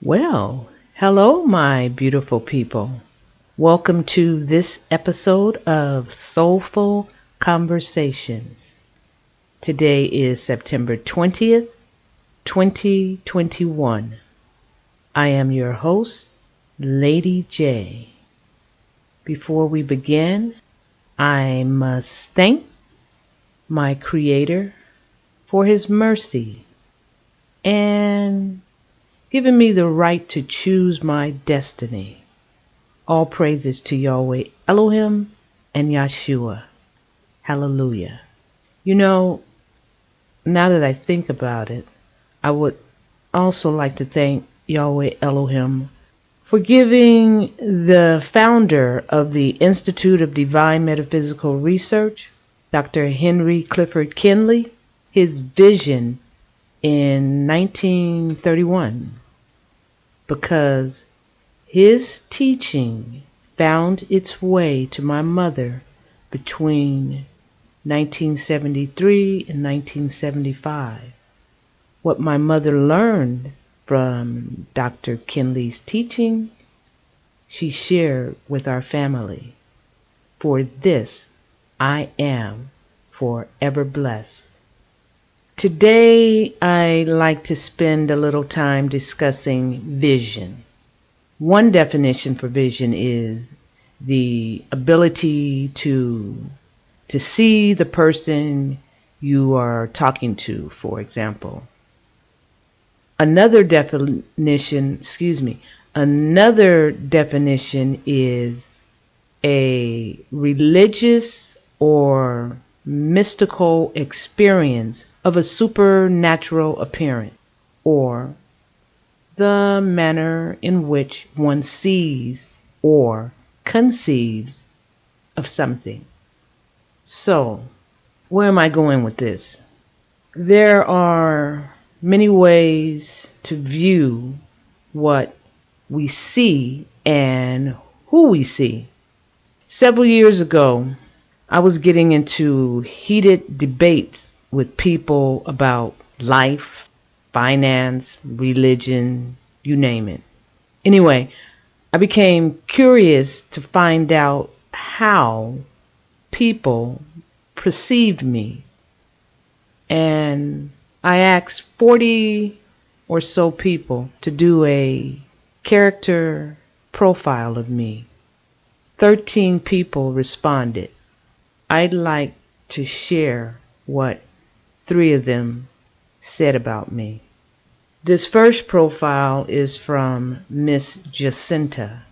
Well, hello, my beautiful people. Welcome to this episode of Soulful Conversations. Today is September 20th, 2021. I am your host, Lady J. Before we begin, I must thank my Creator for His mercy and giving me the right to choose my destiny. All praises to Yahweh Elohim and Yahshua. Hallelujah. You know, now that I think about it, I would also like to thank Yahweh Elohim for giving the founder of the Institute of Divine Metaphysical Research, Dr. Henry Clifford Kinley, his vision in 1931, because his teaching found its way to my mother between 1973 and 1975. What my mother learned from Dr. Kinley's teaching, she shared with our family. For this, I am forever blessed. Today, I like to spend a little time discussing vision. One definition for vision is the ability to see the person you are talking to, for example. Another definition is a religious or mystical experience of a supernatural appearance, or the manner in which one sees or conceives of something. So, where am I going with this? There are many ways to view what we see and who we see. Several years ago, I was getting into heated debates with people about life, finance, religion, you name it. Anyway, I became curious to find out how people perceived me. And I asked 40 or so people to do a character profile of me. 13 people responded. I'd like to share what 3 of them said about me. This first profile is from Miss Jacinta.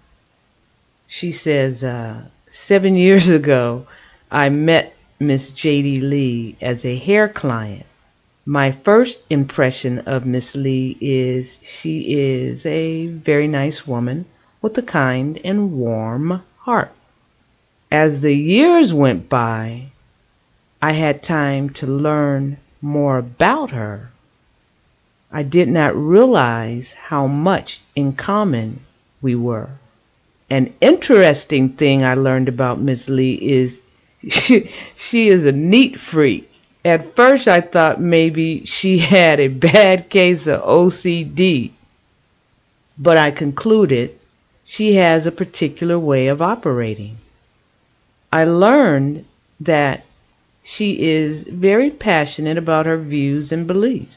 She says, 7 years ago, I met Miss J.D. Lee as a hair client. My first impression of Miss Lee is she is a very nice woman with a kind and warm heart. As the years went by, I had time to learn more about her. I did not realize how much in common we were. An interesting thing I learned about Miss Lee is she is a neat freak. At first I thought maybe she had a bad case of OCD, but I concluded she has a particular way of operating. I learned that she is very passionate about her views and beliefs.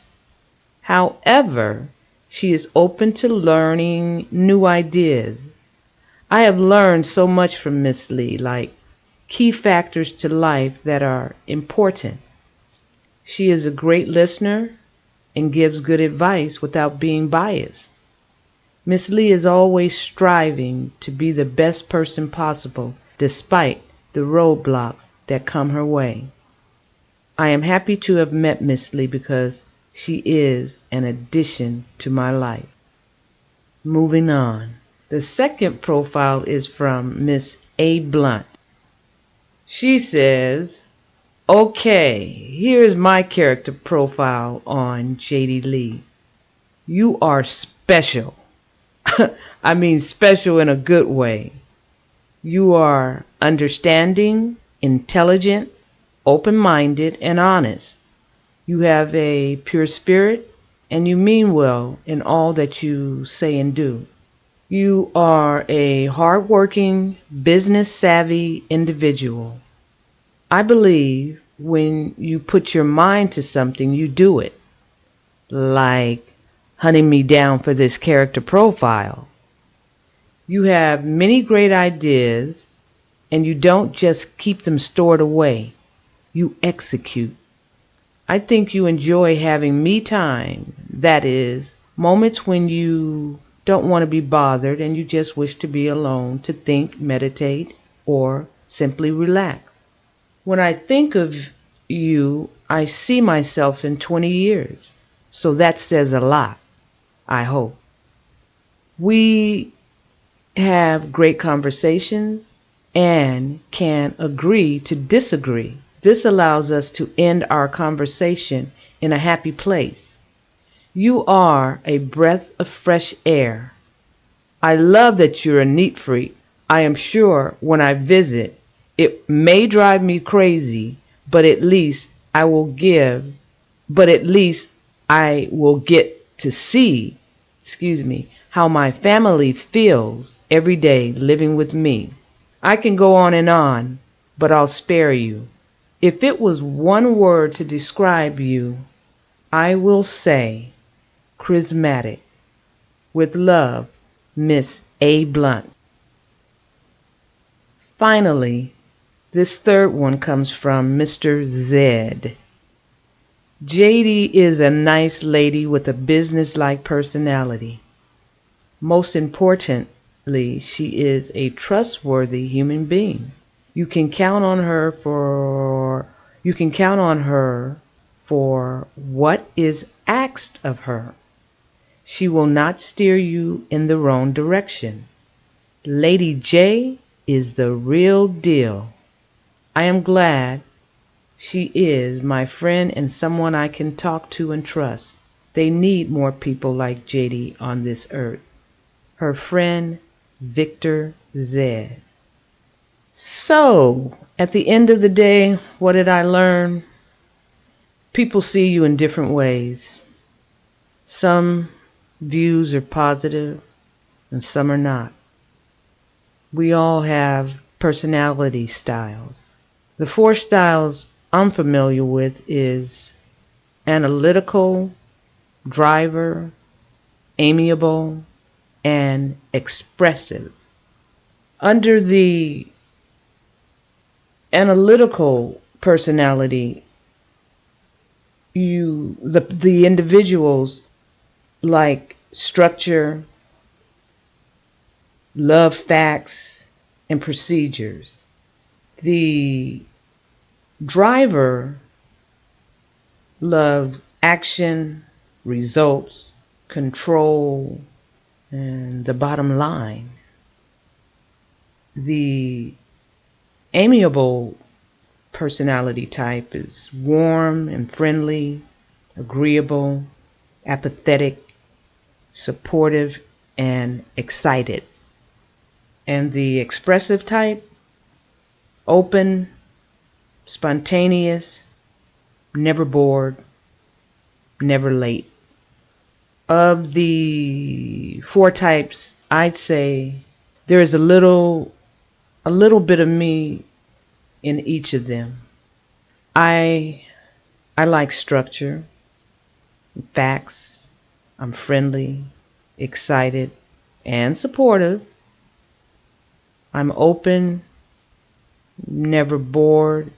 However, she is open to learning new ideas. I have learned so much from Miss Lee, like key factors to life that are important. She is a great listener and gives good advice without being biased. Miss Lee is always striving to be the best person possible despite the roadblocks that come her way. I am happy to have met Miss Lee because she is an addition to my life. Moving on. The second profile is from Miss A. Blunt. She says, okay, here's my character profile on JD Lee. You are special. I mean special in a good way. You are understanding, intelligent, open-minded, and honest. You have a pure spirit, and you mean well in all that you say and do. You are a hardworking, business-savvy individual. I believe when you put your mind to something, you do it. Like hunting me down for this character profile. You have many great ideas, and you don't just keep them stored away. You execute. I think you enjoy having me time, that is, moments when you don't want to be bothered and you just wish to be alone to think, meditate, or simply relax. When I think of you, I see myself in 20 years. So that says a lot, I hope. We have great conversations and can agree to disagree. This allows us to end our conversation in a happy place. You are a breath of fresh air. I love that you're a neat freak. I am sure when I visit, it may drive me crazy, but at least I will get to see, how my family feels every day living with me. I can go on, but I'll spare you. If it was one word to describe you, I will say charismatic. With love, Miss A. Blunt. Finally, this third one comes from Mr. Z. JD is a nice lady with a business-like personality. Most importantly, she is a trustworthy human being. You can count on her for what is asked of her. She will not steer you in the wrong direction. Lady J is the real deal. I am glad she is my friend and someone I can talk to and trust. They need more people like JD on this earth. Her friend, Victor Z. So, at the end of the day, what did I learn? People see you in different ways. Some views are positive and some are not. We all have personality styles. The 4 styles I'm familiar with is analytical, driver, amiable, and expressive. Under the analytical personality, the individuals like structure, love facts, and procedures. The driver loves action, results, control, and the bottom line. The amiable personality type is warm and friendly, agreeable, apathetic, supportive, and excited. And the expressive type, open, spontaneous, never bored, never late. Of the 4 types, I'd say there is a little bit of me in each of them. I I like structure, facts. I'm friendly, excited, and supportive. I'm open, never bored,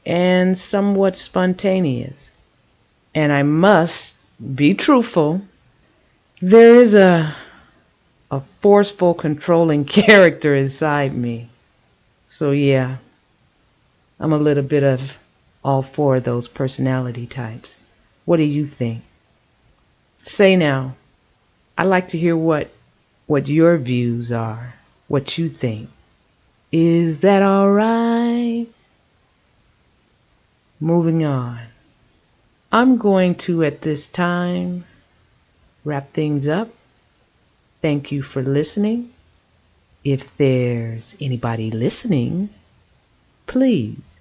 and somewhat spontaneous. And I must be truthful. There is a forceful, controlling character inside me. So yeah, I'm a little bit of all four of those personality types. What do you think? Say now. I'd like to hear what your views are, what you think. Is that all right? Moving on. I'm going to, at this time, wrap things up. Thank you for listening. If there's anybody listening, please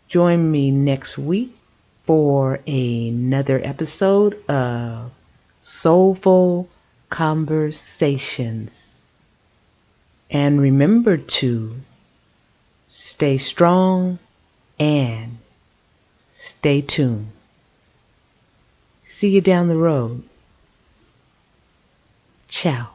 join me next week for another episode of Soulful Conversations. And remember to stay strong and stay tuned. See you down the road. Ciao.